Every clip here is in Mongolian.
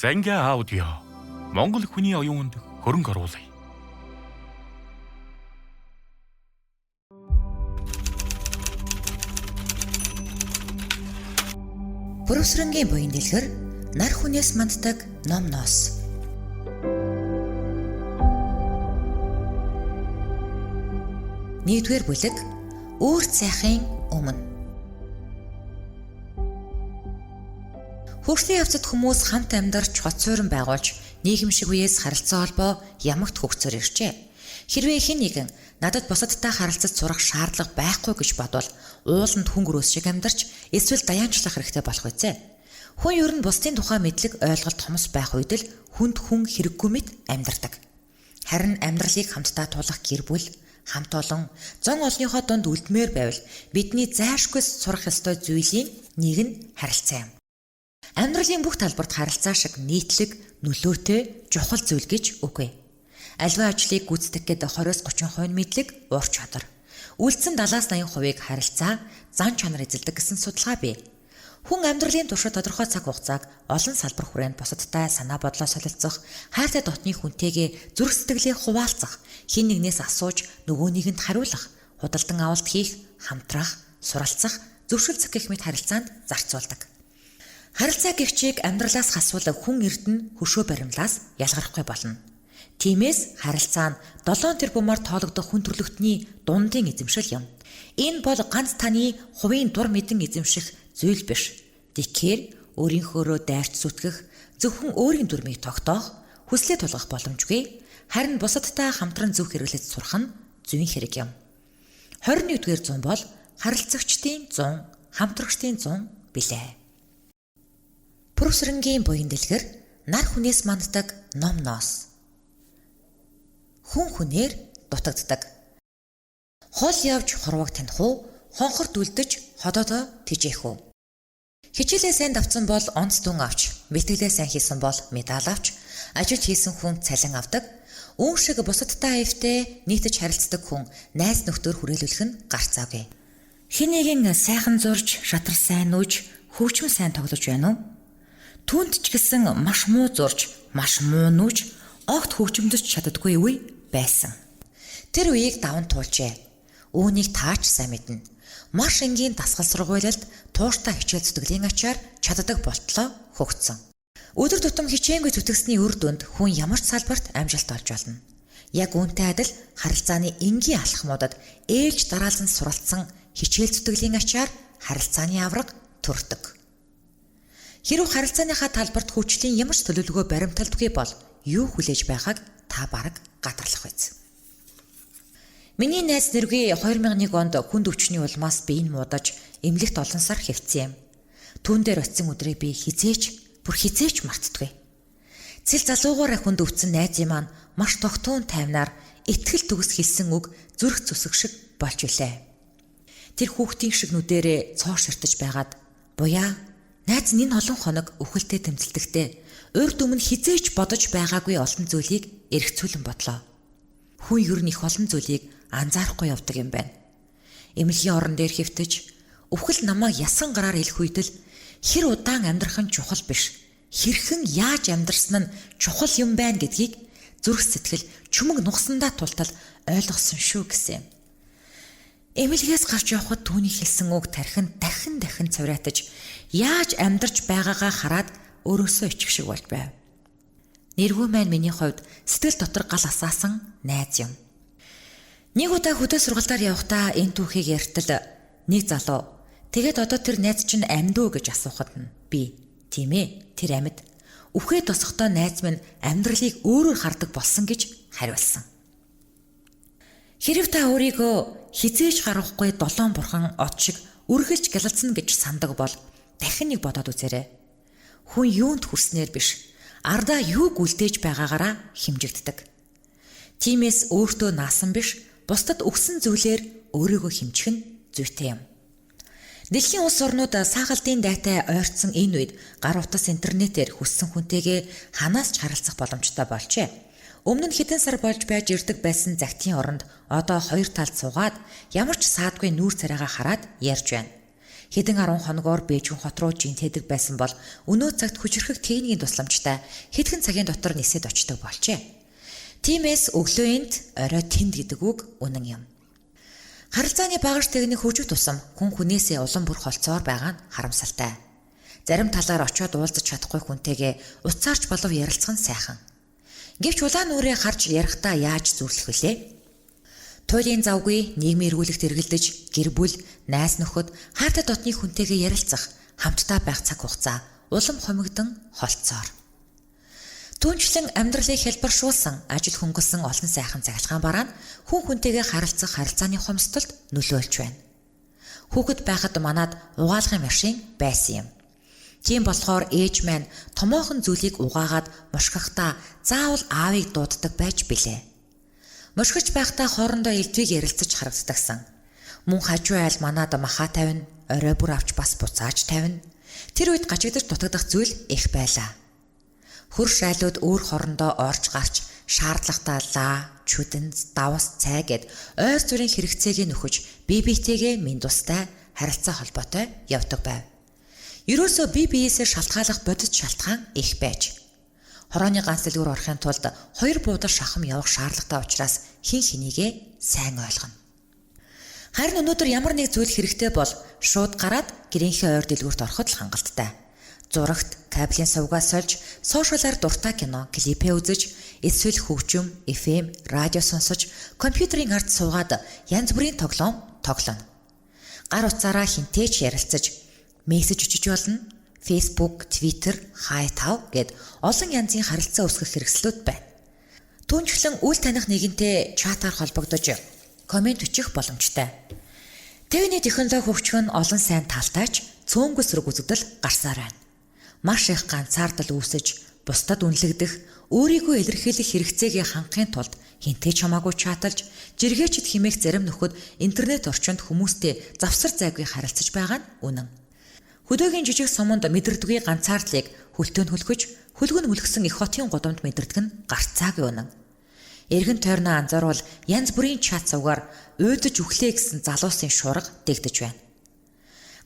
Зангийн аудио Монгол хүний оюунд хөрөнгө оруулъя. Бүрөсрөнгийн буян дэлгэр нар хүнээс манддаг ном ноос. Нэгдүгээр бүлэг Үүрт сайхын өмнө. Хөгжлийн явцад хүмүүс хамт амьдарч хот суурин байгуулж нийгэм шиг үеэс харилцаа холбоо ямагт хөгцөөр иржээ. Хэрвээ хэн нэгэн надад бусадтай харилцаж сурах шаардлага байхгүй гэж бодвол ууланд хүн гөрөөс шиг амьдарч эсвэл даяанчлах хэрэгтэй болох үзье. Хүн ер нь бусдын тухай мэдлэг ойлголт томс байх үед л хүнд хүн хэрэггүй мэт амьдардаг. Харин амьдралыг хамтдаа тулах гэр бүл, хамт олон, зон олонныхоо дунд үлдмээр байвал бидний зайлшгүй сурах ёстой зүйлийн нэг нь харилцаа юм. Амьдралын бүх талбарт харилцаа шиг нийтлэг, нөлөөтэй, чухал зүйл гэж үгүй. Аливаа ажлыг гүйцэтгэх гээд 20-30% мэдлэг, ур чадвар. Үлдсэн 70-80%-ыг харилцаа, зан чанар эзэлдэг гэсэн судалгаа бий. Хүн амьдралын туршид тодорхой цаг хугацааг олон салбар хүрээнд бусадтай санаа бодлоо солилцох, хайртай дотны хүнтэйгээ зүрх сэтгэлээ хуваалцах, хэн нэгнээс асууж нөгөө нэгэнд хариулах, худалдан авалт хийх, хамтрах, суралцах, зөвшөлдсөх гэх мэт харилцаанд зарцуулдаг. Харилцаа гихчийг амьдралаас хасвал хүн эрдэнэ хөшөө баримлаас ялгарахгүй болно. Тиймээс харилцаа нь 7 тэрбумаар тоологдох хүн төрлөختний дундын эзэмшил юм. Энэ бол ганц таны хувийн дур мэдэн эзэмших зүйл биш. Тэгэхээр өөрийнхөөрөө дайрч зүтгэх, зөвхөн өөрийн дүрмийг тогтоох, хүслээ тулгах боломжгүй. Харин бусадтай хамтран зөв хэрэглэж сурах нь зүйн хэрэг юм. 21-р зуун бол харилцагчдын 100, хамтрагчдын 100 билээ. Бүрөсрөнгийн буян дэлгэр нар хүнээс манддаг ном ноос. Хүн хүнээр дутагддаг. Хол явж хорвог таних уу, хонхорт үлдэж ходоодоо тижээх үү. Хичээлээ сайн давцсан бол онц дүн авч, мэтгэлээ сайн хийсэн бол медаль авч, ажил хийсэн хүн цалин авдаг. Үүн шиг бусадтай аяфтай нийтж харилцдаг хүн найз нөхдөөр хүрээлүүлэх нь гарцаагүй. Хэн нэгэн сайхан зурж, шатар сайн нүүж, хөгжмөн сайн тоглож байна уу? Түүнд ч гэсэн маш муу зурж, маш муу нүүж, огт хөгжмөдөж чаддаггүй үе байсан. Тэр үеийг даван туулжээ. Үүнийг таач сайн мэднэ. Маш энгийн дасгал сургуулиуд тууштай хичээл зүтгэлийн ачаар чаддаг болтлоо хөгцсөн. Өдөр тутам хичээнгүй зүтгэсний үр дүнд хүн ямар ч салбарт амжилт олж болно. Яг үүнтэй адил харилцааны энгийн алхмуудад ээлж дараалан суралцсан хичээл зүтгэлийн ачаар харилцааны авраг төрдөг. Хэрвээ харилцааныхаа талбарт хүчлийн ямар ч төлөвлөгөө баримталдаггүй бол юу хүлээж байгааг та бараг гадарлах биз. Миний найз нэргүй 2001 онд хүнд өвчний улмаас биеийг муудаж эмнэлэгт олон сар хэвтсэн юм. Түүн дээр очисон өдрийг би хизээч мартдаггүй. Цэл залуугаараа хүнд өвдсөн найзын маань маш тогтуун тайвнаар итгэл төгс хэлсэн үг зүрх зүсэг шиг болж үлээ. Тэр хүүхдийн шиг нүдэрээ цоо ширтэж байгаад буяа найз нь энэ олон хоног өвхөлтэй тэмцэлтэхдээ урд өмнө хизээч бодож байгаагүй олон зүйлийг эргцүүлэн бодлоо. Хүн ер нь их олон зүйлийг анзаарахгүй явдаг юм байна. Эмнэлгийн орон дээр хэвтэж, өвхөл намайг ясан гараар хэлэх үед л хэр удаан амьдрах нь чухал биш, хэрхэн яаж амьдрсан нь чухал юм байна гэдгийг зүрх сэтгэл чүмэг нугсандаа тултал ойлгосон шүү гэсэн юм. Эмнэлгээс гарч явхад түүний хэлсэн үг тархин дахин цавраатаж яаж амьдарч байгаагаа хараад өөрөөсөө ичих шиг болж байв. Нэргүй маань миний хувьд сэтгэл дотор гал асаасан найз юм. Нэг удаа хөдөө сургалтаар явахдаа энэ түүхийг ярьтал нэг залуу тэгээд одоо тэр найз чинь амьд уу гэж асуухад нь би тийм ээ тэр амьд. Үхээд босохдоо найз минь амьдралыг өөрөөр хардаг болсон гэж хариулсан. Хэрв та өөрийгөө хизээж гарахгүй долоон бурхан од шиг үргэлж гялалцна гэж сандаг бол дахин нэг бодоод үзээрэй. Хүн юунд хүрснээр биш, ардаа юуг үлдээж байгаагаараа хэмжигддэг. Тиймээс өөртөө наасан биш, бусдад өгсөн зүйлээр өөрийгөө хэмжих нь зүйтэй юм. Дэлхийн улс орнууд саагалтын дайтай ойртсон энэ үед гар утас интернетээр хүссэн хүнтэйгээ ханаас ч харилцах боломжтой болжээ. Өмнө нь хэдэн сар болж байж ирдэг байсан загтын оронд одоо хоёр талд суугаад ямар ч саадгүй нүүр царайгаа хараад ярьж байна. Хэдэн 10 хоногоор Бээжин хот руу жинтэдэг байсан бол өнөө цагт хүчирхэг техникийн тусламжтай хэдхэн цагийн дотор нисэд очдог болжээ. Тиймээс өглөөнд орой тэнд гэдэг үг үнэн юм. Харилцааны багаж техник хөгжих тусам хүн хүнээсээ улам бүр холцоор байгаа нь харамсалтай. Зарим талаар очиод уулзах чадахгүй хүнтэйгээ уцаарч болов ярилцах нь сайхан. Гэвч улаан нүрээ харж ярихдаа яаж зүрлэх вүлээ? Туйлын завгүй нийгмийн эргүүлэгт эргэлдэж, гэр бүл, найз нөхөд, хайртай дотны хүнтэйгээ ярилцах, хамтдаа байх цаг хугацаа улам хомигдсон холцоор. Түүнчлэн амьдралыг хэлбэршүүлсэн, ажил хөнгөлсөн олон сайхан цахилгаан бараа нь хүн хүнтэйгээ харилцах харилцааны хомсдолд нөлөөлж байна. Хүүхэд байхад манад угаалгын машин байсан юм. Тийм болохоор ээж маань томоохон зүйлийг угаагаад мушгахдаа заавал аавыг дууддаг байж билээ. Мушгиж байхдаа хоорондоо элдвийг ярилцаж харагддагсан. Мөн хажуу айл манад махаа тавина, орой бүр авч бас буцааж тавина. Тэр үед гажигдаж дутагдах зүйл их байлаа. Хөрш айлууд өөр хоорондоо орж гарч шаардлагатай лаа, чүдэн, давс, цай гэд ойр зүрийн хэрэгцээг нөхөж бие биетэйгээ минь тустай харилцаа холбоотой явдаг байв. Ерөөсөө бие биеэсээ шалтгааллах бодит шалтгаан их байж. Хорооны ганц дэлгүүр орохын тулд 2 буудал шахам явах шаардлагатай учраас хин хэнийгээ сайн ойлгоно. Харин өнөөдөр ямар нэг зүйл хэрэгтэй бол шууд гараад гэрийнхээ ойр дэлгүүрт ороход л хангалттай. Зурагт, кабелийн сувгаас сольж, сошиалаар дуртай кино, клипээ үзэж, эсвэл хөгжим, FM, радио сонсож, компьютерийн ард суугаад янз бүрийн тоглоом тоглоно. Гар утсаараа хинтэй ч ярилцаж, мессеж өчөж болно. Facebook, Twitter, Hi-Tav гэд олон янзын харилцаа үүсгэх хэрэгслүүд байна. Түүнчлэн үл таних нэгэнтэй чатаар холбогдож комент өчөх боломжтой. Тэвний технологи хөгжих нь олон сайн талтай ч цөөнгө сөрөг үзэгдэл гарсаар байна. Маш их ганцаардал үүсэж, бусдад үнэлэгдэх, өөрийгөө илэрхийлэх хэрэгцээгээ хангахын тулд хинтэй ч хамаагүй чаталж, жиргээчд хэмээх зарим нөхөд интернет орчинд хүмүүстэй завсар зайгүй харилцаж байгаа нь үнэн. Хөдөөгийн жижиг суманд мэдэрдэггүй ганцаардлыг хөлтөөнд хөлгөж, хөлгөн хүлгсэн их хотын гудамд мэдэрдэг нь гарцаагүй үнэн. Эргэн тойрноо анзаарвал янз бүрийн чат сувгаар уйдаж өглөө гэсэн залуусын шуурга дэгдэж байна.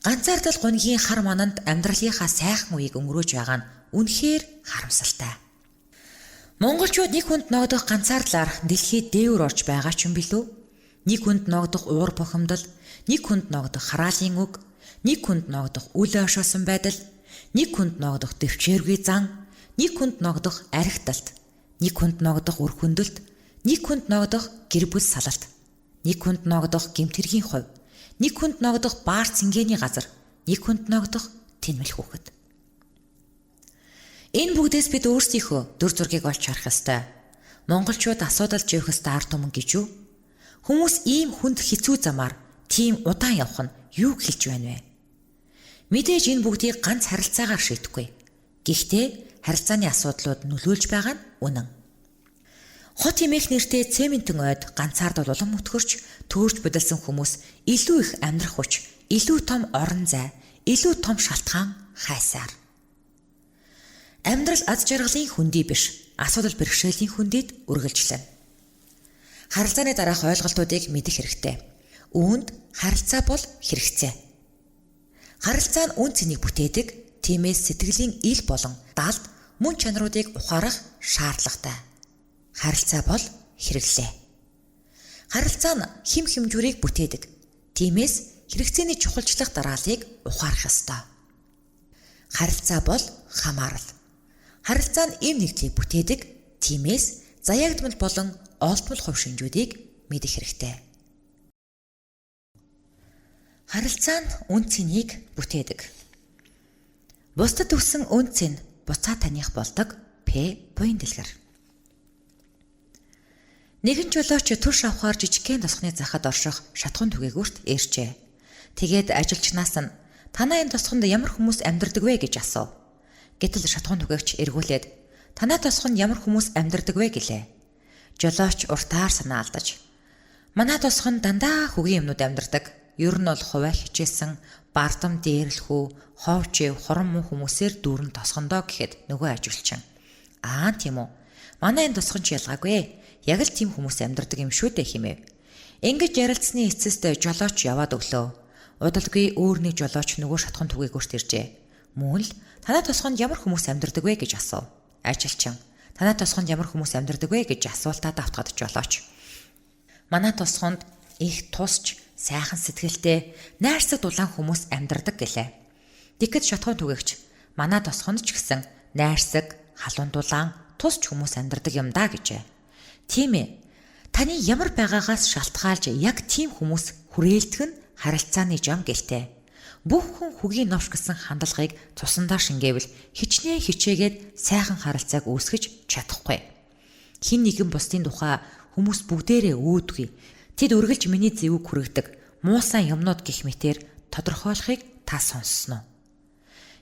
Ганцаардал гунгийн хар мананд амьдралынхаа сайхан үеийг өнгөрөөж байгаа нь үнэхээр харамсалтай. Монголчууд нэг хүнд ногдох ганцаардлаар дэлхийд дээвэр орж байгаа ч юм билүү? Нэг хүнд ногдох уур бухимдал, нэг хүнд ногдох хараалын үг, нэг хүнд ногдох үл ойшоосон байдал, нэг хүнд ногдох дэвчээргүй зан, нэг хүнд ногдох архиталт, нэг хүнд ногдох үр хөндлөлт, нэг хүнд ногдох гэр бүл салалт, нэг хүнд ногдох гэмтэргийн хувь, нэг хүнд ногдох баар цэнгэний газар, нэг хүнд ногдох тэнмэл хүүхэд. Энэ бүгдээс бид өөрсдийнхөө дүр зургийг олж харах ёстой. Монголчууд асуудал живэх ёстой ард түмэн гэж юу? Хүмүүс ийм хүнд хэцүү замаар тийм удаан явах нь юу хэлж байна вэ? Мэдээж энэ бүгдийг ганц харилцаагаар шийдэхгүй. Гэхдээ харилцааны асуудлууд нөлөөлж байгаа нь үнэн. Хот эмээх нэртэй цементэн ойд ганцаардал улам өтгөрч, төөрж будалсан хүмүүс илүү их амьдрах хүч, илүү том орон зай, илүү том шалтгаан хайсаар. Амьдрал аз жаргалын хүндий биш, асуудал бэрхшээлийн хүндийд үргэлжлэнэ. Харилцааны дараах ойлголтуудыг мэдэх хэрэгтэй. Үүнд харилцаа бол хэрэгцээ. Харилцаа нь үн цэнийг бүтээдэг, тиймээс сэтгэлийн ил болон далд мөн чанаруудыг ухаарах шаардлагатай. Харилцаа бол хэрэглээ. Харилцаа нь хэм хэмжүүрийг бүтээдэг, тиймээс хэрэгцээний чухалчлах дарааллыг ухаарах ёстой. Харилцаа бол хамаарал. Харилцаа нь эм нэгдлийг бүтээдэг, тиймээс заяагдмал болон олдмол хувь шинжүүдийг мэдэх хэрэгтэй. Харилцаа нь үн цэнийг бүтээдэг. Бусдад өгсөн үн цэн буцаа таних болдог П буян дэлгэр. Нэгэн жолооч турш авахаар жижигхэн тосхны захад орших шатхуун түгээгүүрт иржээ. Тэгээд ажилчнаас нь танаа энэ тосхонд ямар хүмүүс амьдардаг вэ гэж асуув. Гэтэл шатхуун түгээгч эргүүлээд танаа тосхонд ямар хүмүүс амьдардаг вэ гэлээ. Жолооч уртаар санаа алдаж манай тосхонд дандаа хөгийн юмнууд амьдардаг. Ер нь бол хуваа хичээсэн, бардам дээрлэхүү, ховжив, хорон мөн хүмүүсээр дүүрэн тосхондоо гэхэд нөгөө ажилчин. Аа тийм үү. Манай энэ тосхон ч ялгаагүй. Яг л тийм хүмүүс амьдардаг юм шүү дээ хэмэв. Ингэж ярилцсны эцэст жолооч яваад өглөө. Удалгүй өөр нэг жолооч нөгөө шатхан түгээгүүрт иржээ. Мөн л танай тосгонд ямар хүмүүс амьдардаг вэ гэж асуув. Ажилчин танай тосгонд ямар хүмүүс амьдардаг вэ гэж асуултаа давтахад жолооч. Манай тосгонд их тусч, сайхан сэтгэлтэй, найрсаг дулаан хүмүүс амьдардаг гэлээ. Тэгэхэд шатхан түгээгч манай тосгонд ч гэсэн найрсаг, халуун дулаан, тусч хүмүүс амьдардаг юм да гэжээ. Тийм ээ. Таны ямар байгаагаас шалтгаалж яг тийм хүмүүс хүрээлтэх нь харилцааны жам гэлтэй. Бүх хүн хөгийн новш гэсэн хандлагыг цусандаа шингээвэл хичнээн хичээгээд сайхан харилцааг үүсгэж чадахгүй. Хин нэгэн бусдын тухай хүмүүс бүгдээрээ үүдгүй. Тэд үргэлж миний зэвүүг хүргэдэг муусан юмнууд гэх мэтээр тодорхойлохыг та сонссноо.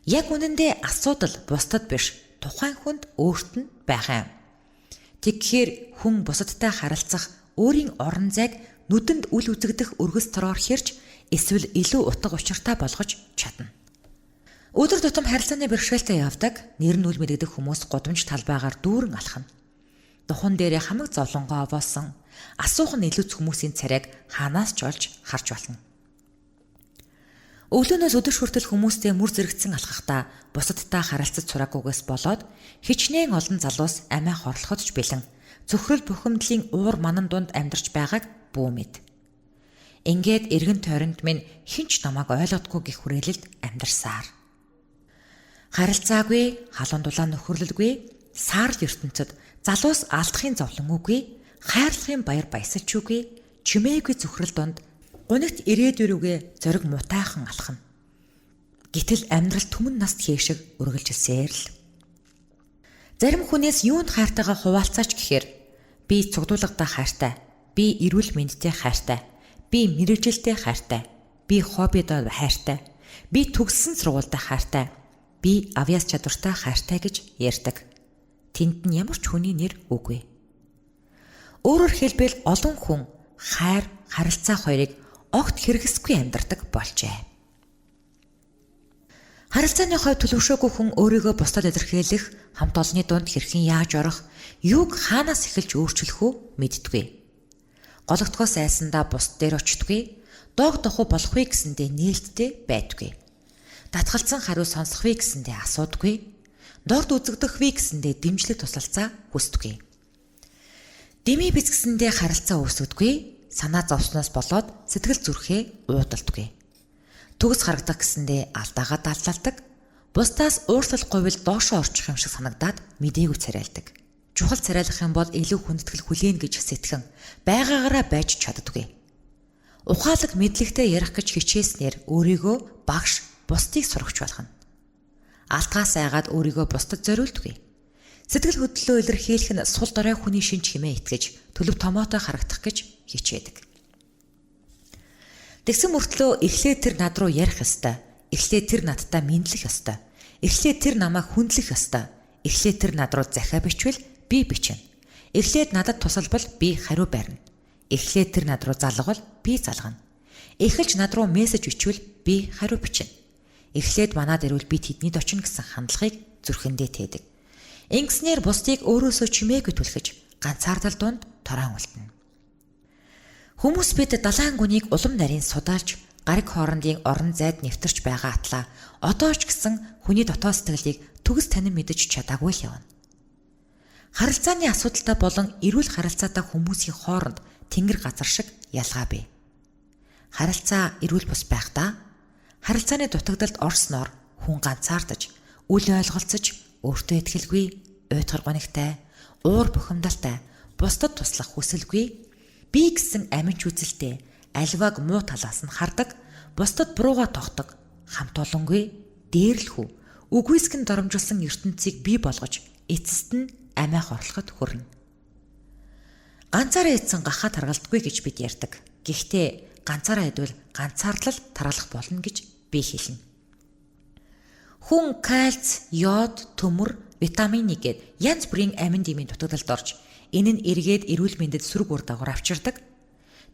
Яг үнэндээ асуудал бусдад биш, тухайн хүнд өөрт нь байгаа юм. Тэгэхээр хүн бусадтай харилцах өөрийн орон зайг нүдэнд үл үзэгдэх өргөс тороор хэрж эсвэл илүү утга учиртай болгож чадна. Өдөр тутам харилцааны бэрхшээлтэй явдаг, нэр нь үл мэдэгдэх хүмүүс гудамж талбайгаар дүүрэн алхана. Духан дээрээ хамаг зовлонгоо овоосон, асуух нь илүүц хүмүүсийн царайг хаанаас ч олж харж болно. Өглөөнөөс өдөр хүртэл хүмүүстэй мүр зэрэгцэн алхахдаа бусадтай харилцаж сураагүйгээс болоод хичнээн олон залуус амиа хорлоход ч бэлэн цөхрөл бухимдлын уур манан дунд амьдарч байгааг бүү мэд. Ингээд эргэн тойронд минь хинч намайг ойлгодгүй гэх хүрээлэлд амьдарсаар. Харилцаагүй, халуун дулаан нөхөрлөлгүй, саарл ертөнцид залуус алдахын зовлон үгүй, хайрлахын баяр баясалч үгүй, чимээгүй цөхрөл донд гунигт ирээдүрүүгээ зориг мутайхан алхана. Гэтэл амьдрал түмэн наст хийшиг үргэлжилсээр л. Зарим хүнээс юунд хайртайгаа хуваалцаач гэхээр би цугдуулгадаа хайртай, би эрүүл мэндтэй хайртай, би мэрэгжилтэй хайртай, би хоббидоо хайртай, би төгссөн сургуультай хайртай, би авьяас чадвартай хайртай гэж ярьдаг. Тэнд нь ямар ч хүний нэр үгүй. Өөрөөр хэлбэл олон хүн хайр, харилцаа хоёрыг огт хэрэгсэхгүй амьдардаг болжээ. Харилцааны хувьд төлөвшөөгүй хүн өөрийгөө бусдад илэрхийлэх, хамт олонны дунд хэрхэн яаж орох, юуг хаанаас эхэлж өөрчлөх үү мэддэггүй. Гологдгоос айсандаа бус дээр очдоггүй, доог дохуу болох вэ гэсэндээ нээлттэй байдаггүй. Татгалцсан хариу сонсох вэ гэсэндээ асуудаггүй, дорд үзэгдэх вэ гэсэндээ дэмжлэг тусалцаа хүсдэггүй. Дэмий бэлгэсэндээ харилцаа үүсгдэггүй, санаа зовсноос болоод сэтгэл зүрхээ уудалдаггүй. Төгс харагдах гэсэндээ алдаагаа даллалдаг, бусдаас уурлах говьл доошоо орчих юм шиг санагдаад мдээгүй царайлдаг. Чухал царайлах юм бол илүү хүндэтгэл хүлээн гэж сэтгэн байгаагаараа байж чаддаггүй. Ухаалаг мэдлэгтэй ярих гэж хичээснээр өөрийгөө багш, бусдыг сурагч болгоно. Алтгаас айгаад өөрийгөө бусдад зориулдаггүй. Сэтгэл хөдлөлөө илэрхийлэх нь сул дорой хүний шинж хэмээн итгэж төлөв томоотой харагдах гэж хичээдэг. Тэгсэн мөртлөө эхлээд тэр над руу ярих ёстой. Эхлээд тэр надтай мэдлэх ёстой. Эхлээд тэр намайг хүндлэх ёстой. Эхлээд тэр над руу захиа бичвэл би бичнэ. Эхлээд надад тусалбал би хариу барина. Эхлээд тэр над руу залгавал би залгана. Эхэлж над руу мессеж бичвэл би хариу бичнэ. Эхлээд манад ирвэл би тэднийд очино гэсэн хандлагыг зүрхэндээ тээдэг. Ингэснээр бусдыг өөрөөсөө чимээгүй түлхэж ганцаардал дунд торон үлдэнэ. Хүмүүс бид далайн гүнийг улам нарийн судалж, гариг хоорондын орон зайд нэвтэрч байгаа атлаа одоо ч гэсэн хүний дотоод сэтгэлийг төгс танин мэдэж чадаагүй л явна. Харилцааны асуудалтай болон эрүүл харилцаатай хүмүүсийн хооронд тэнгэр газар шиг ялгаа бий. Харилцаа эрүүл бус байхдаа харилцааны дутагдалд орсноор хүн ганцаардаж, үл ойлголцож, өөртөө итгэлгүй, уйтгар гонигтай, уур бухимдалтай, бусдад туслах хүсэлгүй, би гэсэн аминч үзэлтэй, альвааг муу талаас нь хардаг, бусдад бурууга тогтдог, хамт олонгүй, дээрлэхүү, үгүйсгэн доромжилсан ертөнцийг бий болгож, эцэст нь амиа хорлоход хүрнэ. Ганцаараа эдсэн гахаа таргалдаггүй гэж бид ярьдаг. Гэхдээ ганцаараа эдвэл ганцаарлал таргалах болно гэж би хэлнэ. Хүн кальц, йод, төмөр, витамин нэгэд янз бүрийн амин дэмийн дутагдалд орж, энэ нь эргээд эрүүл мэндэд сөрөг үр дагавар авчирдаг.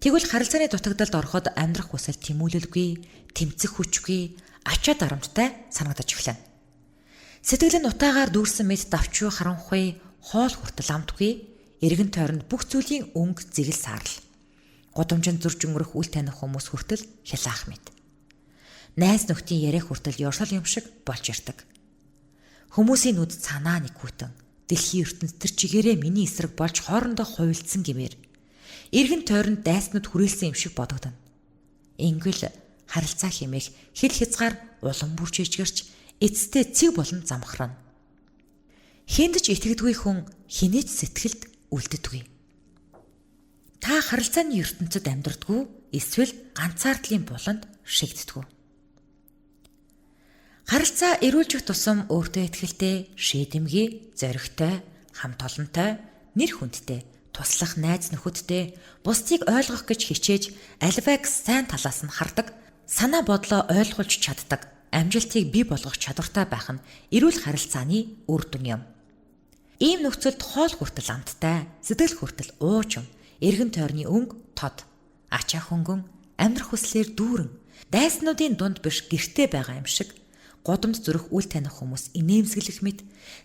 Тэгвэл харилцааны дутагдалд ороход амьдрах хүсэл тэмүүлэлгүй, тэмцэх хүчгүй, ачаа дарамттай санагдаж эхлэнэ. Сэтгэл нь утаагаар дүүрсэн мэд давчуу харанхуй, хоол хүртэл амтгүй, эргэн тойронд бүх зүйлийн өнгө зэгэл саарл. Гудамжинд зурж өнгөрөх үл таних хүмүүс хүртэл хялаах мэд. найз нөхдийн яриа хүртэл ёршол юм шиг болж ирдэг. Хүмүүсийн нүд цанаа нэгхүүтэн дэлхийн ертөнцийн тэр чигээрээ миний эсрэг болж хоорондоо хуйлдсан гэмээр эргэн тойронд дайснууд хүрээлсэн юм шиг бодогдно. Ингэл харилцаа хэмээх хэл хязгаар улам бүрч ижгэрч эцэстээ цэг болон замхрана. Хэнд ч итгэдэггүй хүн хинээч сэтгэлд үлддэггүй. Та харилцааны ертөнцид амьдрдаггүй эсвэл ганцаардлын буланд шигддэггүй. Харилцаа эрүүлжих тусам өөртөө ихтэй, шийдэмгий, зоригтой, хамт олонтой, нэр хүндтэй, туслах найз нөхөдтэй, бусдыг ойлгох гэж хичээж альваг сайн талаас нь хардаг, санаа бодлоо ойлгуулж чаддаг, амжилтыг бий болгох чадвартай байх нь эрүүл харилцааны үр дүн юм. Ийм нөхцөлд хоол хүртэл амттай, сэтгэл хүртэл уужим, эргэн тойрны өнгө тод, ачаа хөнгөн, амьдрах хүслээр дүүрэн, дайснуудын дунд биш гэртээ байгаа юм шиг годомд зүрх үл таних хүмүүс инээмсэглэх мэт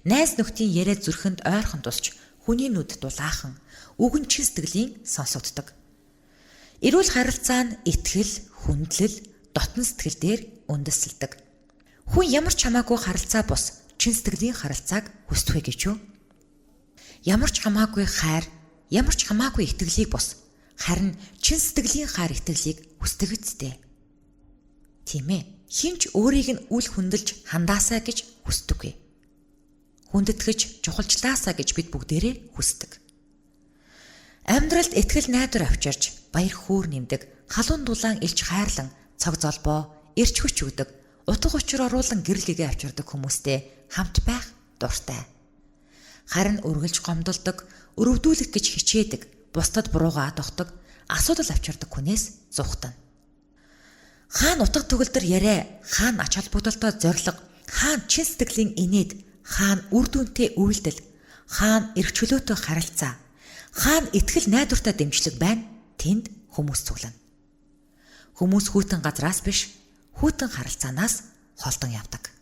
найз нөхдийн яриа зүрхэнд ойрхон тусч хүний нүд дулаахан үгэн чин сэтгэлийн сонсогддог. Эрүүл харилцаа нь итгэл, хүндлэл, дотн сэтгэл дээр үндэслэдэг. Хүн ямар ч хамаагүй харилцаа бус чин сэтгэлийн харилцааг хүсдэг вэ гэж юу? Ямар ч хамаагүй хайр, ямар ч хамаагүй итгэлийг бус харин чин сэтгэлийн хайр итгэлийг хүсдэг үсттэй. Тийм ээ. Хинч өөрийг нь үл хүндэлж хандаасаа гэж хүсдэггүй. Хүндэтгэж чухалчлаасаа гэж бид бүгдээрээ хүсдэг. Амьдралд итгэл найдвар авчирч, баяр хөөр нэмдэг, халуун дулаан илж хайрлан, цог золбоо, эрч хүч өгдөг, утга учир оруулан гэрэл гэгээ авчирдаг хүмүүстэй хамт байх дуртай. Харин үргэлж гомдолдог, өрөвдүүлэх гэж хичээдэг, бусдад буруугаа дохдог, асуудал авчирдаг хүнээс зуухтана. Хаана утга төгөлдөр яриа, хаана ач холбогдолтой зориг, хаана чин сэтгэлийн инээд, хаана үр дүнтэй үйлдэл, хаана эрх чөлөөтэй харилцаа, хаана итгэл найдвартай дэмжлэг байна, тэнд хүмүүс цуглана. Хүмүүс хүйтэн газраас биш, хүйтэн харилцаанаас холдон явдаг.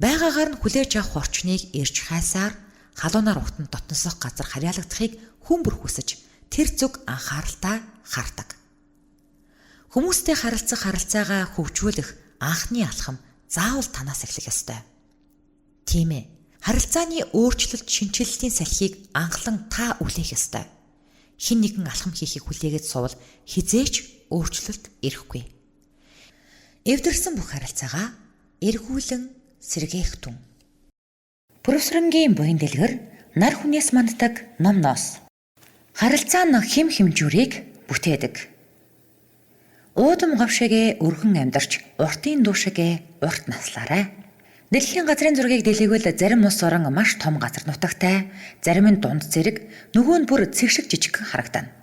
Байгаагаар нь хүлээж авах орчныг эрж хайсаар халуунаар ухтан дотносох газар харьяалагдахыг хүн бүр хүсэж тэр зүг анхааралтай хардаг. Хүмүүстэй харилцах харилцаагаа хөгжүүлэх анхны алхам заавал танаас эхлэх ёстой. Тийм ээ. Харилцааны өөрчлөлт шинчиллтийн салхийг анхлан та үлээх ёстой. Хэн нэгэн алхам хийхийг хүлээгээд сувал хизээч өөрчлөлт ирэхгүй. Эвдэрсэн бүх харилцаагаа эргүүлэн сэргээх түн. Профессорынгийн буян дэлгэр нар хүнээс манддаг номноос. Харилцаа нь хэм хэмжүүрийг бүтээдэг. Уудам говшигээ өргөн амьдарч уртын дуушигээ урт наслаарай. Дэлхийн газрын зургийг дэлгүүл зарим ус орон маш том газар нутагтай, зарим нь дунд зэрэг, нөгөө нь бүр цэг шиг жижигхэн харагдана.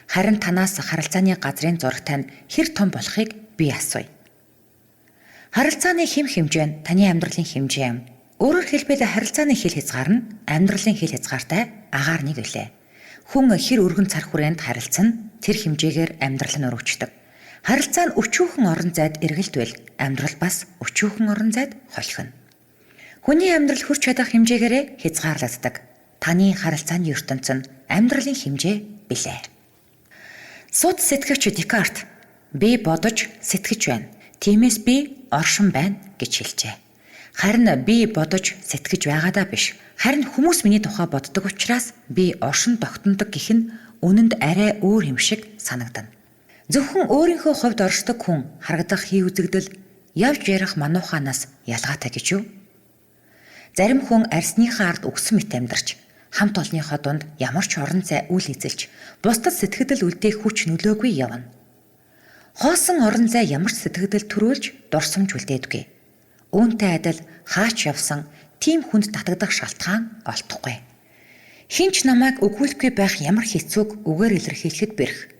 Харин танаас харилцааны газрын зурагтай нь хэр том болохыг би асууя. Харилцааны хэм хэмжээ нь таны амьдралын хэмжээ юм. Өөрөөр хэлбэл харилцааны хил хязгаар нь амьдралын хил хязгаартай агаар нэг үлээ. Хүн хэр өргөн цар хүрээнд харилцсан тэр хэмжээгээр амьдрал нь өргөждөг. Харилцаа нь өчүүхэн орон зайд эргэлдвэл амьдрал бас өчүүхэн орон зайд холхино. Хүний амьдрал хүрч чадах хэмжээгээрээ хязгаарлагддаг. Таны харилцааны ертөнц нь амьдралын хэмжээ билээ. Суд сэтгэгч Декарт би бодож сэтгэж байна. Тиймээс би оршин байна гэж хэлжээ. Харин би бодож сэтгэж байгаадаа биш. Харин хүмүүс миний тухай боддог учраас би оршин тогтнодог гэх нь үнэнд арай өөр юм шиг санагдана. Зөвхөн өөрийнхөө хувьд оршдог хүн харагдах хий үзэгдэл явж ярих манууханаас ялгаатай гэж юу? Зарим хүн арсныхаа ард өгсөн мэт амьдарч хамт олонныхоо дунд ямар ч орон зай үл эзэлж бусдад сэтгэл үлдээх хүч нөлөөгүй явна. Хоосон орон зай ямар ч сэтгэл төрүүлж дурсамж үлдээдгүй. Үүнтэй адил хаач явсан тийм хүнд татагдах шалтгаан олдохгүй. Хинч намайг өгүүлэхгүй байх ямар хэцүүг үгээр илэрхийлэхэд бэрх.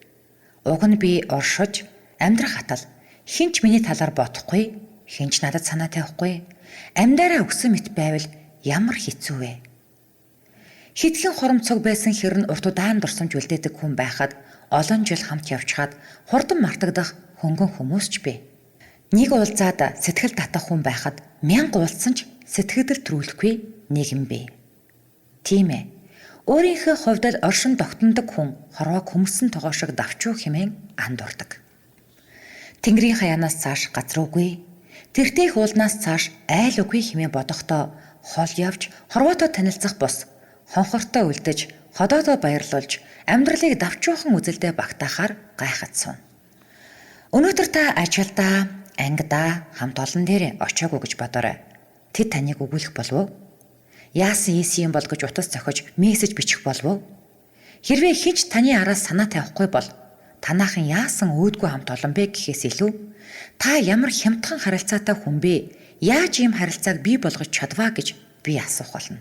Уг нь би оршиж амьдрах атал хинч миний талаар бодохгүй, хинч надад санаа тавихгүй, амьдараа өгсөн мэт байвал ямар хэцүү вэ? Хитгэн хоромцог байсан хэрн урт удаан дурсамж үлдээдэг хүн байхад олон жил хамт явчихад хурдан мартагдах хөнгөн хүмүүс ч бий. Нэг уулзаад сэтгэл татах хүн байхад 1000 уулзсан ч сэтгэл төрүүлэхгүй нэгэн бий. Тийм ээ. Өөрийнхөө хувьд л оршин тогтнодог хүн хорвоо хүмсэн тогоо шиг давчуу хэмээн андуурдаг. Тэнгэрийн хаяанаас цааш газар үгүй. Тэртех уулнаас цааш айл үгүй хэмээн бодохдоо хол явж хорвоотоо танилцах бус хонхортой үлдэж ходоодоо баярлуулж амьдралыг давчуухан үзэлдээ багтаахаар гайхаж суун. Өнөөдөр та ажилдаа, ангидаа, хамт олон дээр очиагүй гэж бодоорой. Тэд таныг өгүүлэх болов уу? Яасан ийс юм бол гэж утас зохиж мессеж бичих болов уу? Хэрвээ хинч таны араас санаа тавихгүй бол танаахан яасан өөдгөө хамт олон бэ гэхээс илүү та ямар хямдхан харилцаатай хүн бэ? Яаж ийм харилцааг бий болгож чадваа гэж би асуух болно.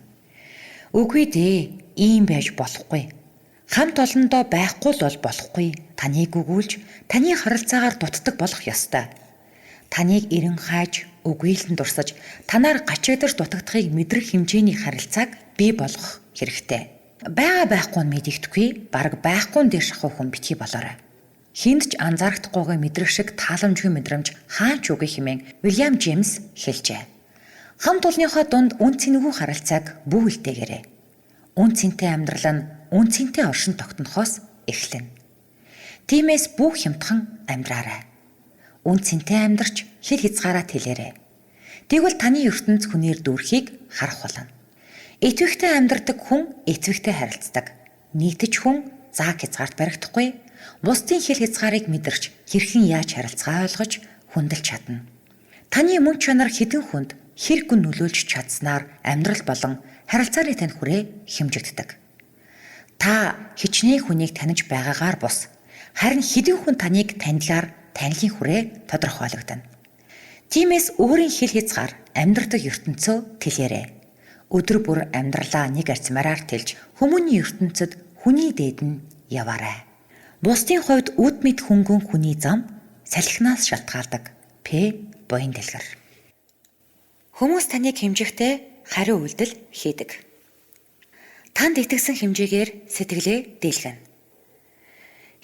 Үгүй дээ, ийм байж болохгүй. Хамт олондоо байхгүй л бол болохгүй. Таныг өгүүлж, таны харилцаагаар дутдаг болох ёстой. Таныг эрен хайж, үгүйлэн дурсаж, танаар гачигдаж дутагдахыг мэдрэх хэмжээний харилцааг бий болгох хэрэгтэй. Бага байхгүй нь мэдэгдэхгүй, бараг байхгүй нь дээр шахах хүн битгий болоорой. Хинд ч анзаарахдахгүйгээ мэдрэх шиг тааламжгүй мэдрэмж хаач үгүй хэмээн Уильям Джеймс хэлжээ. Хамт олонныхоо дунд үн цэнэгүй харилцааг бүү илтээгээрэй. Үн цэнтэй амьдрал нь үн цэнтэй оршин тогтнохоос эхэлнэ. Тиймээс бүх хямдхан амьдраарай. Үн цэнтэй амьдарч хэл хязгаараа тэлээрэй. Тэгвэл таны ертөнц хүнээр дүүрхийг харах болно. Эцвэхтэй амьдардаг хүн эцвэхтэй харилцдаг. Нийтж хүн зааг хязгаарт баригдахгүй, бусдын хэл хязгаарыг мэдэрч хэрхэн яаж харилцаа ойлгож хүндэлж чадна. Таны мөн чанар хэдэн хүнд хэрэг гүн нөлөөлж чадсанаар амьдрал болон харилцааны тань хүрээ хэмжигддэг. Та хичнээн хүнийг таних байгаагаар бус. Харин хэдэн хүн таныг таньдгаар танилын хүрээ тодорхойлогдно. Тиймээс өөрийн хэл хязгаар амьдрдаг ертөнцөө тэлээрэй. Өдөр бүр амьдралаа нэг арцмараар тэлж хүмүүний ертөнцид хүний дээд нь яваарай. Бусдын хувьд үд мэд хөнгөн хүний зам салхинаас шалтгаалдаг. П. Буян дэлгэр. Хүмүүс таныг хэмжихдээ хариу үйлдэл хийдэг. Танд итгэсэн хэмжээгээр сэтгэлээ дийлгэнэ.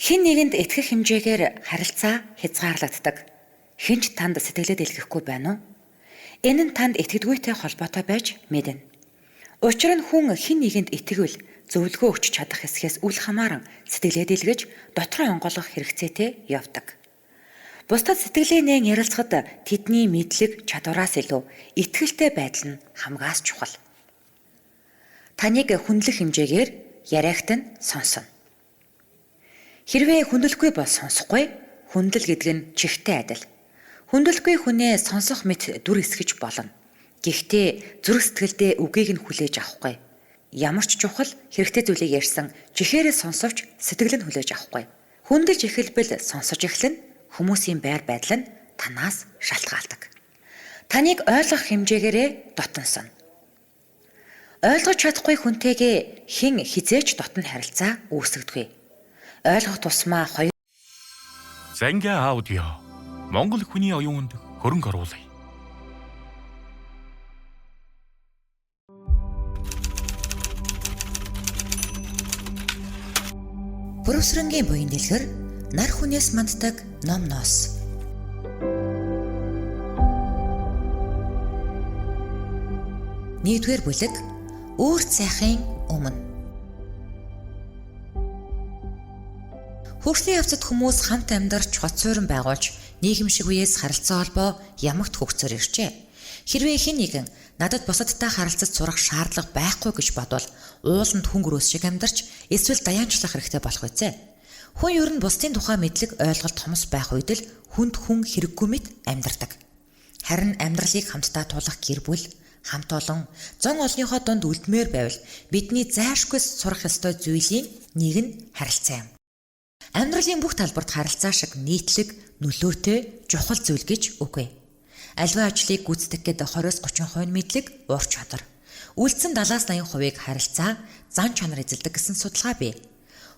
Хэн нэгэнд итгэх хэмжээгээр харилцаа хязгаарлагддаг. Хэн ч танд сэтгэлээ дийлгэхгүй байна уу? Энэ нь танд итгэдэггүйтэй холбоотой байж мэднэ. Учир нь хүн хэн нэгэнд итгэвэл зөвлөгөө өгч чадах хэсгээс үл хамааран сэтгэлээ дийлгэж дотроо онгойлгох хэрэгцээтэй явдаг. Бусдад сэтгэлээ нээн ярилцахад тэдний мэдлэг чадвараас илүү итгэлтэй байдал нь хамгаас чухал. Таныг хүндлэх хэмжээгээр яриагт нь сонсно. Хэрвээ хүндлэхгүй бол сонсохгүй, хүндэл гэдэг нь чихтэй адил. Хүндлэхгүй хүнээ сонсох мэт дүр эсгэж болно. Гэхдээ зүрх сэтгэлдээ үгийг нь хүлээж авахгүй. Ямар ч чухал хэрэгтэй зүйлийг ярьсан чихээрээ сонсовч сэтгэл нь хүлээж авахгүй. Хүндэлж эхэлбэл сонсож эхлэн хүмүүсийн байр байдал нь танаас шалтгаалдаг. Таныг ойлгох хэмжээгээрээ дотносон. Ойлгож чадахгүй хүнтэйгээ хэн хизээч дотн харилцаа үүсгədэггүй. Ойлгох тусмаа хоёр Занга аудио. Монгол хүний оюунд хөрөнгө оруулъя. Бүрөсрөнгийн буян дэлгэр нар хүнээс манддаг ном ноос. Нэгдүгээр бүлэг Өөрт сайхын өмнө. Хөгжлийн явцад хүмүүс хамт амьдарч хот суурин байгуулж нийгэмшиг үеэс харилцаа холбоо ямагт хөгжсөөр иржээ. Хэрвээ хэн нэгэн надад бусадтай харилцаж сурах шаардлага байхгүй гэж бодвол ууланд хүн гөрөөс шиг амьдарч эсвэл даяанчлах хэрэгтэй болох үзье. Хүн ер нь бусдын тухай мэдлэг ойлголт томс байх үед л хүнд хүн хэрэггүй мэт амьдардаг. Харин амьдралыг хамтдаа тулах гэр бүл, хамт олон, зон олонныхоо дунд үлдмээр байвал бидний зайлшгүй сурах ёстой зүйлийн нэг нь харилцаа юм. Амьдралын бүх талбарт харилцаа шиг нийтлэг, нөлөөтэй, чухал зүйл гэж үгүй. Аливаа ажлыг гүйцэтгэх гээд 20-30% мэдлэг уур чадвар. Үлдсэн 70-80%-ийг харилцаа, зан чанар эзэлдэг гэсэн судалгаа бий.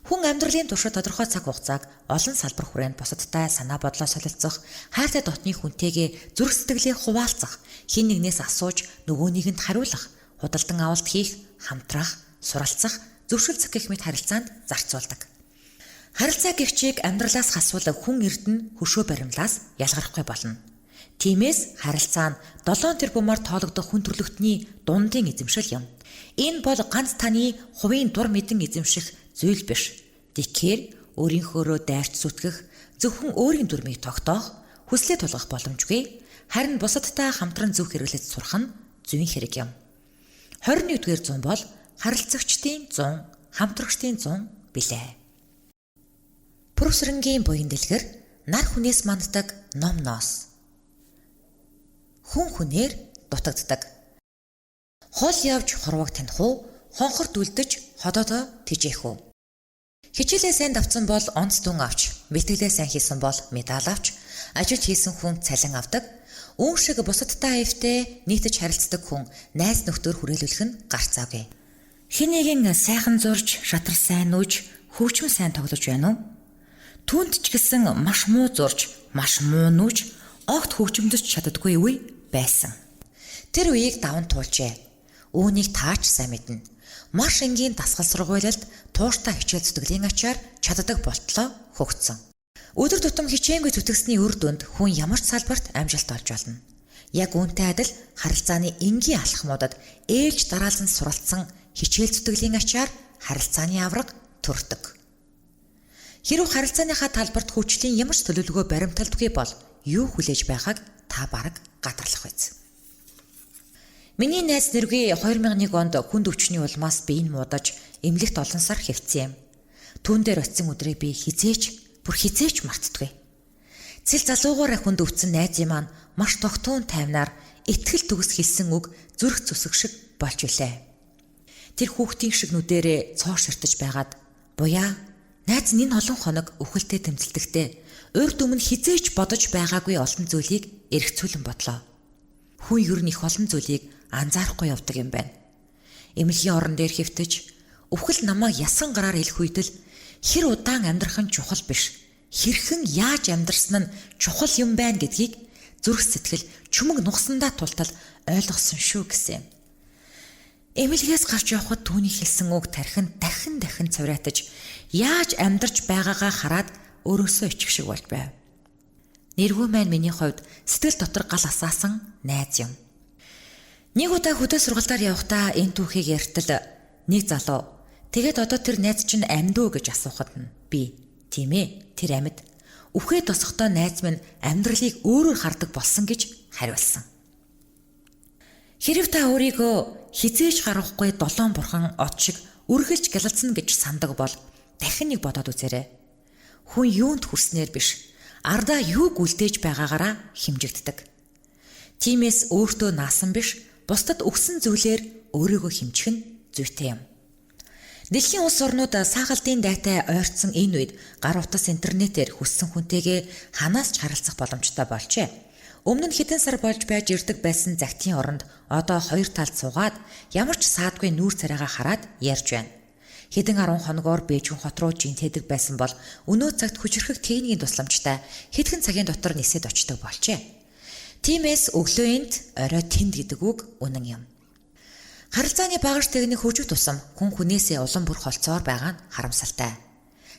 Хүн амьдралын туршид тодорхой цаг хугацааг олон салбар хүрээнд бусадтай санаа бодлоо солилцох, хайртай дотны хүнтэйгээ зүрх сэтгэлээ хуваалцах, хэн нэгнээс асууж нөгөө нэгэнд хариулах, худалдан авалт хийх, хамтрах, суралцах, зөвшөлдсөх гэх мэт харилцаанд зарцуулдаг. Харилцаа гихчийг амьдралаас хасвал хүн эрдэнэ хөшөө баримлаас ялгархгүй болно. Тиймээс харилцаа нь 7 тэрбумаар тоологдох хүн төрлөختний дундын эзэмшил юм. Энэ бол ганц таны хувийн дур мэдэн эзэмших зүйл биш. Тэгэхээр өөрийнхөөрөө дайрч зүтгэх, зөвхөн өөрийн дүрмийг тогтоох, хүслээ тулгах боломжгүй. Харин бусадтай хамтран зөв хэрэглэж сурах нь зүйн хэрэг юм. 21-р зуун бол харилцагчдын 100, хамтрагчдын 100 билээ. Пүрвсрэнгийн буян дэлгэр нар хүнээс манддаг ном ноос. Хүн хүнээр дутагддаг. Хол явж хорвог таних уу, хонхорт үлдэж ходоодоо тижээх үү. Хичээлээ сайн давцсан бол онц дүн авч, бэлтгэлээ сайн хийсэн бол медаль авч, ажил хийсэн хүн цалин авдаг. Үүн шиг бусадтай аявтай нийтж харилцдаг хүн найз нөхдөр хүрээлүүлэх нь гарцаагүй. Хэн нэгэн сайхан зурж, шатар сайн нүүж, хөгжмөн сайн тоглож байна уу? Түүнд ч гэсэн маш муу зурж, маш муу нүүж, огт хөгжмөдөж чаддаггүй үе байсан. Тэр үеийг даван туулжээ. Үүнийг таач сайн мэднэ. Маш энгийн дасгал сургуульд тууштай хичээл зүтгэлийн ачаар чаддаг болтлоо хөгцсөн. Өдөр тутам хичээнгүй зүтгэсний үр дүнд хүн ямар ч салбарт амжилт олж болно. Яг үүнтэй адил харилцааны энгийн алхмуудад ээлж дараалан суралцсан хичээл зүтгэлийн ачаар харилцааны авраг төрдөг. Хэрв харилцааныхаа талбарт хүчлийн ямар ч төлөвлөгөө баримталдаггүй бол юу хүлээж байгааг та бараг гадарлах биз. Миний найз нэргүй 2001 онд хүнд өвчний улмаас биеийг муудаж эмнэлэгт олон сар хэвтсэн юм. Түүн дээр очисон өдрийг би бүр хизээч мартдаггүй. Цэл залуугаараа хүнд өвдсөн найзын маань маш тогтуун тайвнаар итгэл төгс хэлсэн үг зүрх зүсэг шиг болж үлээ. Тэр хүүхдийн шиг нүдэрээ цоо ширтэж байгаад буяа найз нь энэ олон хоног өвхөлтэй тэмцэлтэхдээ урд өмнө хизээч бодож байгаагүй олон зүйлийг эргцүүлэн бодлоо. Хүн ер нь их олон зүйлийг анзаарахгүй явдаг юм байна. Эмнэлгийн орон дээр хэвтэж, өвхөл намайг ясан гараар илэх үед л хэр удаан амьдрах нь чухал биш, хэрхэн яаж амьдрсан нь чухал юм байна гэдгийг зүрх сэтгэл чүмэг нугсандаа тултал ойлгосон шүү гэсэн юм. Эмнэлгээс гарч явхад түүний хэлсэн үг тархин дахин цавраатаж яаж амьдарч байгаагаа хараад өөрөөсөө ичих шиг болж байв. Нэргүй маань миний хувьд сэтгэл дотор гал асаасан найз юм. Нэг удаа хөдөө сургалтаар явахдаа энэ түүхийг ярьтал нэг залуу тэгээд одоо тэр найз чинь амьд уу гэж асуухад нь би тийм ээ тэр амьд. Үхээд босохдоо найз минь амьдралыг өөрөөр хардаг болсон гэж хариулсан. Хэрв та өөрийгөө хизээж гарахгүй долоон бурхан от шиг үргэлж гэлэлцэн гэж сандаг бол дахин нэг бодоод үзээрэй. Хүн юунд хүрснээр биш, ардаа юуг үлдээж байгаагаараа хэмжигддэг. Тиймээс өөртөө наасан биш, бусдад өгсөн зүйлээр өөрийгөө хэмжих нь зүйтэй юм. Дэлхийн улс орнууд саагалтын дайтай ойртсон энэ үед гар утас интернетээр хүссэн хүнтэйгээ ханаас ч харилцах боломжтой болжээ. Өмнө нь хэдэн сар болж байж ирдэг байсан загтын оронд одоо хоёр талд суугаад ямар ч саадгүй нүүр царайгаа хараад ярьж байна. Хэдэн 10 хоногоор Бээжин хот руу жинтэдэг байсан бол өнөө цагт хүчрхэг техникийн тусламжтай хэдхэн цагийн дотор нисээд очдог болжээ. Тиймээс өглөө энд орой тэнд гэдэг үг үнэн юм. Харилцааны багаж техник хөгжих тусам хүн хүнээсээ улам бүр холцоор байгаа нь харамсалтай.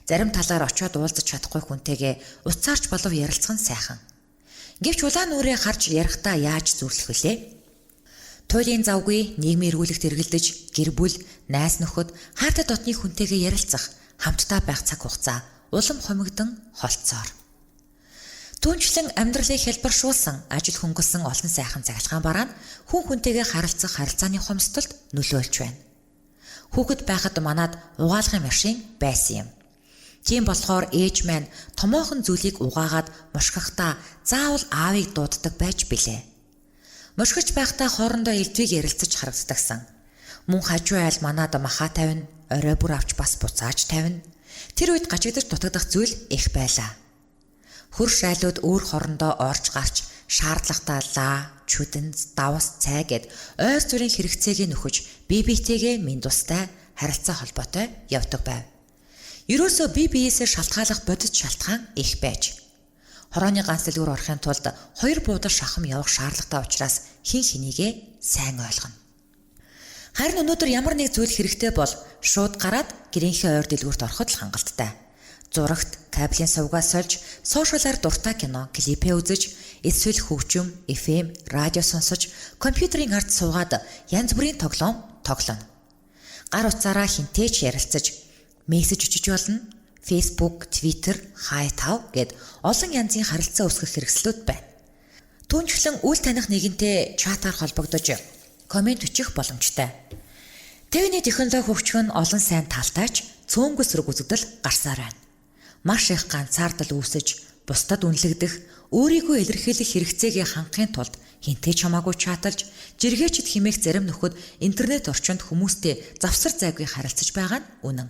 Зарим талаар очиод уулзах чадахгүй хүнтэйгээ уцаарч болов ярилцах нь сайхан. Гэвч улаан нүрээ харж ярихдаа яаж зүрлэх вүлээ? Туйлын завгүй нийгмийн эргүүлэгт эргэлдэж, гэр бүл, найз нөхөд, хайртай дотны хүнтэйгээ ярилцах, хамтдаа байх цаг хугацаа улам хомигдсон холцоор. Түүнчлэн амьдралыг хэлбэршүүлсэн, ажил хөнгөлсөн олон сайхан цахилгаан бараа нь хүн хүнтэйгээ харилцах харилцааны хомсдолд нөлөөлж байна. Хүүхэд байхад манад угаалгын машин байсан юм. Тийм болохоор ээж маань томоохон зүйлийг угаагаад мушгахдаа заавал аавыг дууддаг байж билээ. Мушгиж байхдаа хоорондоо элдвийг ярилцаж харагддагсан. Мөн хажуу айл манад махаа тавина, орой бүр авч бас буцааж тавина. Тэр үед гажигдаж дутагдах зүйл их байлаа. Хөрш айлууд өөр хоорондоо орж гарч шаардлагатай лаа, чүдэн, давс, цай гэд ойр зүрийн хэрэгцээг нөхөж бие биетэйгээ минь тустай харилцаа холбоотой явдаг байв. Ерөөсөө бие биеэсээ шалтгааллах бодит шалтгаан их байж. Хорооны ганц дэлгүүр орохын тулд хоёр буудал шахам явах шаардлагатай учраас хин хинийгээ сайн ойлгоно. Харин өнөөдөр ямар нэг зүйл хэрэгтэй бол шууд гараад гэрийнхээ ойр дэлгүүрт ороход л хангалттай. Зурагт, кабелийн сувгаас сольж, сошиалаар дуртай кино, клипээ үзэж, эсвэл хөгжим, FM, радио сонсож, компьютерийн ард суугаад янз бүрийн тоглоом тоглоно. Гар утсаараа хинтээч ярилцаж, мессеж өчөж болно, Facebook, Twitter, Hi-Tav гэд олон янзын харилцаа үүсгэх хэрэгслүүд байна. Түүнчлэн үл таних нэгэнтэй чатаар холбогдож комент өчөх боломжтой. Тэвний технологи хөгжих нь олон сайн талтай ч цөөнгөл сөрөг үзэгдэл гарсаар байна. Маш их ганцаардал үүсэж, бусдад үнэлэгдэх, өөрийгөө илэрхийлэх хэрэгцээгээ хангахын тулд хинтээ чамаагүй чаталж, жиргээчд хэмээх зарим нөхөд интернет орчинд хүмүүстэй завсар зайгүй харилцаж байгаа нь үнэн.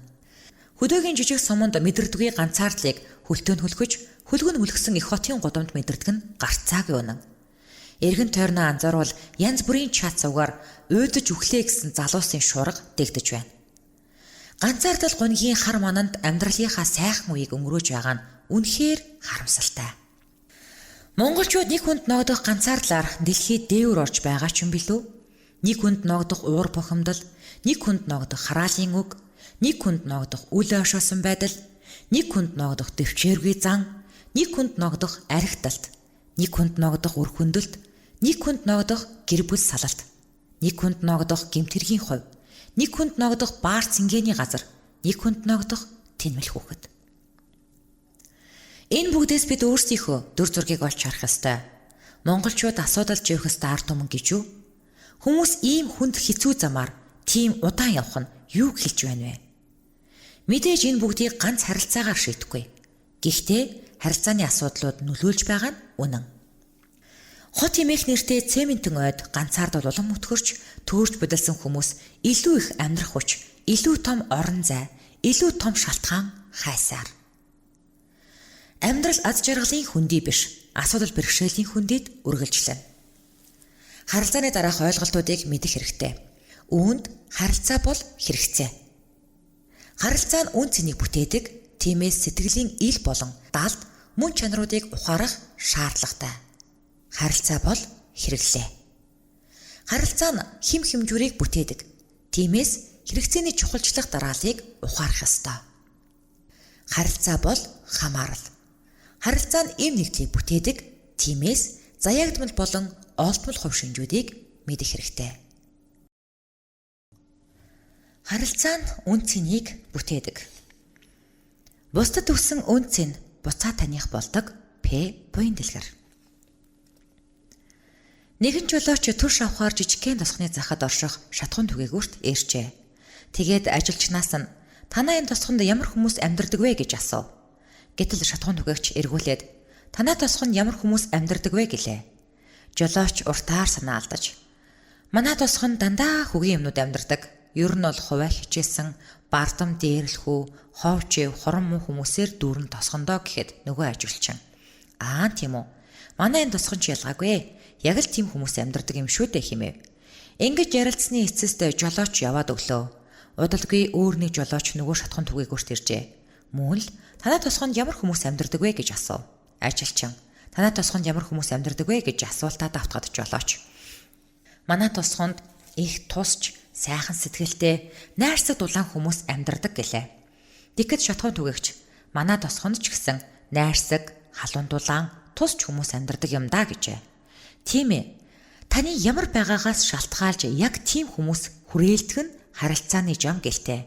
Хөдөөгийн жижиг суманд мэдэрдэггүй ганцаардлыг хөлтөөнд хөлгөж, хөлгөн үлгсэн их хотын гудамд мэдэрдэг нь гарцаагүй үнэн. Эргэн тойрноо анзаарвал янз бүрийн чат сувгаар уйдаж өглөө гэсэн залуусын шуурга дэгдэж байна. Ганцаардал гунгийн хар мананд амьдралынхаа сайхан үеийг өнгөрөөж байгаа нь үнэхээр харамсалтай. Монголчууд нэг хүнд ногдох ганцаардлаар дэлхийд дээвэр орж байгаа ч юм билүү? Нэг хүнд ногдох уур бухимдал, нэг хүнд ногдох хараалын үг, нэг хүнд ногдох үл ойшоосон байдал, нэг хүнд ногдох дэвчээргүй зан, нэг хүнд ногдох архиталт, нэг хүнд ногдох үр хөндлөлт, нэг хүнд ногдох гэр бүл салалт, нэг хүнд ногдох гэмтэргийн хувь, нэг хүнд ногдох баар цэнгэний газар, нэг хүнд ногдох тэнмэл хүүхэд. Энэ бүгдээс бид өөрсдийнхөө дүр зургийг олж харах ёстой. Монголчууд асуудал живэх ёстой ард түмэн гэж юу? Хүмүүс ийм хүнд хэцүү замаар тийм удаан явах нь юу хэлж байна вэ? Мэдээж энэ бүгдийг ганц харилцаагаар шийдэхгүй. Гэхдээ харилцааны асуудлууд нөлөөлж байгаа нь үнэн. Хот эмээх нэртэй цементэн ойд ганцаардал улам өтгөрч, төөрж бодолсон хүмүүс илүү их амьдрах хүч, илүү том орон зай, илүү том шалтгаан хайсаар. Амьдрал аз жаргалын хүндий биш, асуудал бэрхшээлийн хүндийд үргэлжлэнэ. Харилцааны дараах ойлголтуудыг мэдэх хэрэгтэй. Үүнд харилцаа бол хэрэгцээ. Харилцаа нь үн цэнийг бүтээдэг, тиймээс сэтгэлийн ил болон далд мөн чанаруудыг ухаарах шаардлагатай. Харилцаа бол хэрэглээ. Харилцаа нь хим хэмжүүрийг бүтээдэг, тиймээс хэрэгцээний чухалчлах дарааллыг ухаарах ёстой. Харилцаа бол хамаарал. Харилцаа нь эм нэгдлийг бүтээдэг, тиймээс заяагдмал болон олдмол хувь шинжүүдийг мэдэх хэрэгтэй. Харилцаа нь үн цэнийг бүтээдэг. Бусдад өгсөн үн цэн буцаа таних болдог П буян дэлгэр. Нэгэн жолооч турш авахаар жижигхэн тосхны захад орших шатхуун түгээгүүрт иржээ. Тэгээд ажилчнаас нь танаа энэ тосхонд ямар хүмүүс амьдардаг вэ гэж асуув. Гэтэл шатхуун түгээгч эргүүлээд танаа тосхонд ямар хүмүүс амьдардаг вэ гэлээ. Жолооч уртаар санаа алдаж манай тосхонд дандаа хөгийн юмнууд амьдардаг. Ер нь бол хуваа хичээсэн, бардам дээрлэхүү, ховжив, хорон муу хүмүүсээр дүүрэн тосхондоо гэхэд нөгөө ажилчин. Аа тийм үү. Манай энэ тосхон ч ялгаагүй. Яг л тийм хүмүүс амьдардаг юм шүү дээ хэмэв. Ингэж ярилцсны эцэст жолооч яваад өглөө. Удалгүй өөр нэг жолооч нөгөө шатхуун түгээгүүрт иржээ. Мөн л танаа тосхонд ямар хүмүүс амьдардаг вэ гэж асуув. Ажилчин танаа тосхонд ямар хүмүүс амьдардаг вэ гэж асуултаа давтахад жолооч. Манай тосхонд их тусч, сайхан сэтгэлтэй, найрсаг дулаан хүмүүс амьдардаг гэлээ. Тэгэхэд шатхуун түгээгч манай тосхонд ч гэсэн найрсаг, халуун дулаан, тусч хүмүүс амьдардаг юм даа гэжээ. Тийм ээ. Таны ямар байгаагаас шалтгаалж яг тийм хүмүүс хүрээлдэх нь харилцааны жам гэлтэй.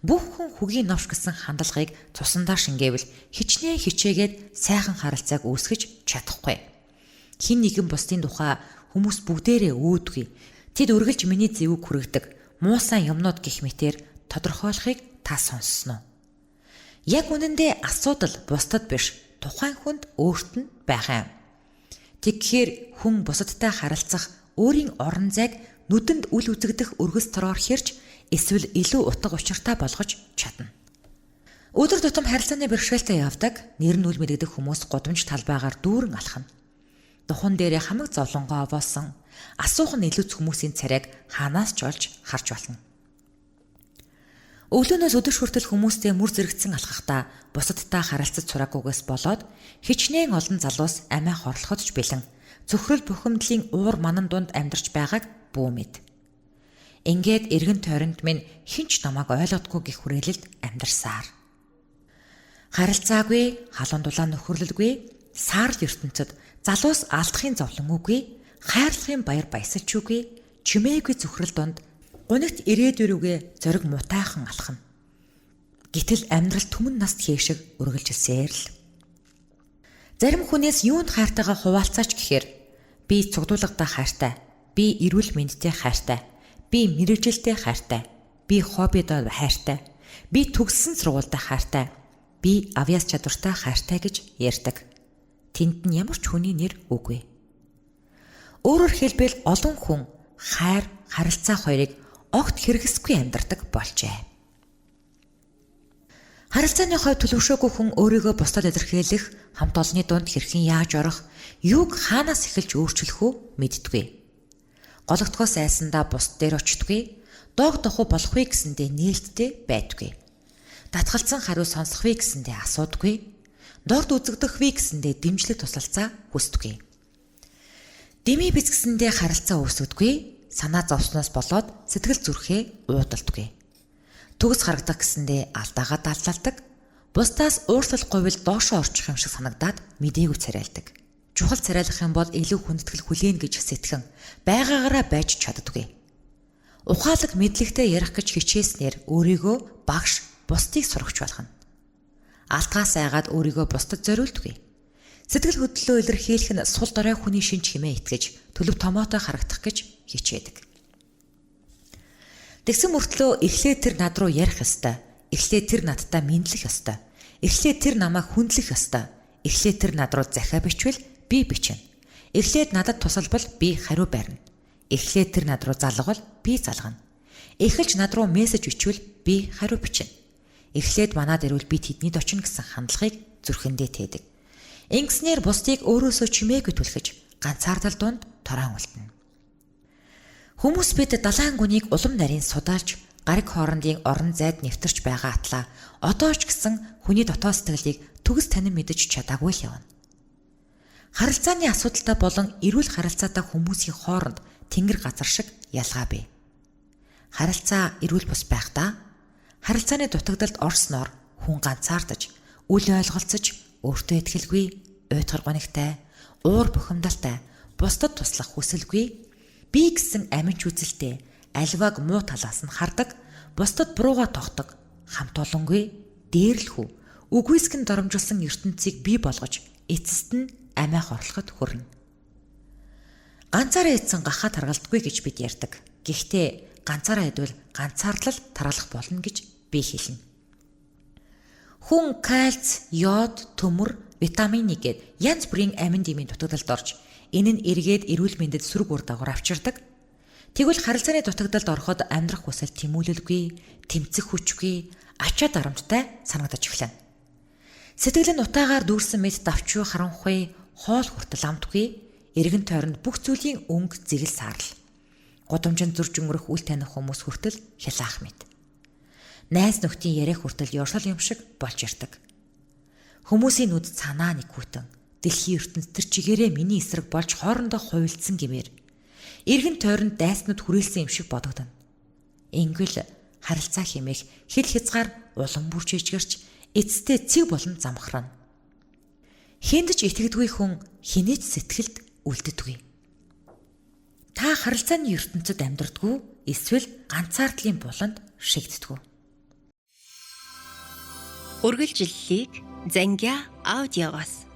Бүх хүн хөгийн новш гэсэн хандлагыг цусандаа шингээвэл хичнээн хичээгээд сайхан харилцааг үүсгэж чадахгүй. Хин нэгэн бусдын тухай хүмүүс бүгдээрээ өөдгүй. Тэд үргэлж миний зэвүүг хүргэдэг муусан юмнууд гэх мэтээр тодорхойлохыг та сонссноо. Яг үнэндээ асуудал бусдад биш, тухайн хүнд өөрт нь байгаа юм. Тэгэхээр хүн бусадтай харилцах, өөрийн орон зайг нүдэнд үл үзэгдэх өргөс тороор хэрж эсвэл илүү утга учиртай болгож чадна. Өдөр тутам харилцааны бэрхшээлтэй явдаг, нэр нь үл мэдэгдэх хүмүүс гудамж талбайгаар дүүрэн алхана. Духан дээрээ хамаг зовлонгоо овоосон, асуух нь илүүц хүмүүсийн царайг хаанаас ч олж харж болно. Өглөөнөөс өдөр хүртэл хүмүүстэй мүр зэрэгцэн алхахдаа бусадтай харилцаж сураагүйгээс болоод хичнээн олон залуус амиа хорлоход ч бэлэн цөхрөл бухимдлын уур манан дунд амьдарч байгааг бүү мэд. Ингээд эргэн тойронд минь хинч намайг ойлгодгүй гэх хүрээлэлд амьдарсаар. Харилцаагүй, халуун дулаан нөхөрлөлгүй, саарл ертөнцид залуус алдахын зовлон үгүй, хайрлахын баяр баясалч үгүй, чимээгүй цөхрөл донд гунигт ирээдүрүүгээ зориг мутайхан алхана. Гэтэл амьдрал түмэн наст хийшиг үргэлжилсээр л. Зарим хүнээс юунд хайртайгаа хуваалцаач гэхээр би цугдуулгадаа хайртай, би эрүүл мэндтэй хайртай, би мэрэгжилтэй хайртай, би хоббидоо хайртай, би төгссөн сургуультай хайртай, би авьяас чадвартай хайртай гэж ярьдаг. Тэнд нь ямар ч хүний нэр үгүй. Өөрөөр хэлбэл олон хүн хайр, харилцаа хоёрыг огт хэрэгсэхгүй амьдардаг болжээ. Харилцааны хувьд төлөвшөөгүй хүн өөрийгөө бусдад илэрхийлэх, хамт олонны дунд хэрхэн яаж орох, юуг хаанаас эхэлж өөрчлөх үү мэддэггүй. Гологдохоос айсандаа бус дээр очдоггүй, доог дохуу болох вэ гэсэндээ нээлттэй байдаггүй. Татгалзсан хариу сонсох вэ гэсэндээ асуудаггүй, дорд үзэгдэх вэ гэсэндээ дэмжлэг тусалцаа хүсдэггүй. Дэмий бэцгэсэндээ харилцаа үүсгдэггүй, санаа зовсноос болоод сэтгэл зүрхээ уудалдаггүй. Төгс харагдах гэсэндээ алдаагаа даллалдаг, бусдаас уурлахгүй бол доошоо орчих юм шиг санагдаад мдээгүй царайлдаг. Чухал царайлах юм бол илүү хүндэтгэл хүлээн гэж сэтгэн байгаагаараа байж чаддаггүй. Ухаалаг мэдлэгтэй ярих гэж хичээснээр өөрийгөө багш, бусдыг сурагч болгоно. Алтгаас айгаад өөрийгөө бусдад зориулдаггүй. Сэтгэл хөдлөлөө илэрхийлэх нь сул дорой хүний шинж хэмээн итгэж төлөв томоотой харагдах гэж хичээдэг. Тэгсэн мөртлөө эхлээд тэр над руу ярих ёстой. Эхлээд тэр надтай мэдлэх ёстой. Эхлээд тэр намайг хүндлэх ёстой. Эхлээд тэр над руу захиа бичвэл би бичнэ. Эхлээд надад тусалбал би хариу барина. Эхлээд тэр над руу залгавал би залгана. Эхэлж над руу мессеж бичвэл би хариу бичнэ. Эхлээд манад ирвэл би тэднийд очино гэсэн хандлагыг зүрхэндээ тээдэг. Ингэснээр бусдыг өөрөөсөө чимээгүй түлхэж ганцаардал дунд торон үлдэнэ. Хүмүүс бид далайн гүнийг улам нарийн судаалж, гариг хоорондын орон зайд нэвтэрч байгаа атлаа одоо ч гэсэн хүний дотоод сэтгэлийг төгс танин мэдэж чадаагүй л явна. Харилцааны асуудалтай болон эрүүл харилцаатай хүмүүсийн хооронд тэнгэр газар шиг ялгаа бий. Харилцаа эрүүл бус байхдаа харилцааны дутагдалд орсноор хүн ганцаардаж, үл ойлголцож, өөртөө итгэлгүй, уйтгар гонигтай, уур бухимдалтай, бусдад туслах хүсэлгүй, би гэсэн аминч үзэлтэй, аливааг муу талаас нь хардаг, бусдад бурууга тогтдог, хамт олонгүй, дээрлэхүү, үгүйсгэн доромжилсан ертөнцийг бий болгож, эцэст нь амиах орлоход хүрнэ. Ганцаараа эдсэн гахаа таргалдаггүй гэж бид ярьдаг. Гэхдээ ганцаараа эдвэл ганцаарлал таргалах болно гэж би хэлнэ. Хүн кальц, йод, төмөр, витамин нэгэд янз бүрийн амин дэмийн дутагдалд орж, энэ нь эргээд эрүүл мэндэд сөрөг үр дагавар авчирдаг. Тэгвэл харилцааны дутагдалд ороход амьдрах хүсэл тэмүүлэлгүй, тэмцэх хүчгүй, ачаа дарамттай санагдаж эхлэнэ. Сэтгэл нь утаагаар дүүрсэн мэд давчуу харанхуй, хоол хүртэл амтгүй, эргэн тойронд бүх зүйлийн өнгө зэгэл саарл. Гудамжинд зурж өнгөрөх үл таних хүмүүс хүртэл хялаах мэд. Найз нөхдийн яриах хүртэл ёршол юм шиг болж ирдэг. Хүмүүсийн нүд цанаа нэгхүтэн, дэлхийн ертөнцийн тэр чигээрээ миний эсрэг болж хоорондоо хуйлдсан гэмээр эргэн тойронд дайснууд хүрээлсэн юм шиг бодогдно. Ингэл харилцаа хэмээх хэл хязгаар улам бүрчээжгэрч эцэстээ цэг болон замхрана. Хэнд ч итгэдэггүй хүн хинээч сэтгэлд үлддэггүй. Та харилцааны ертөнцид амьдрдаггүй эсвэл ганцаардлын буланд шигддэггүй. Үргэлжлэлийг Зангиа аудиогоос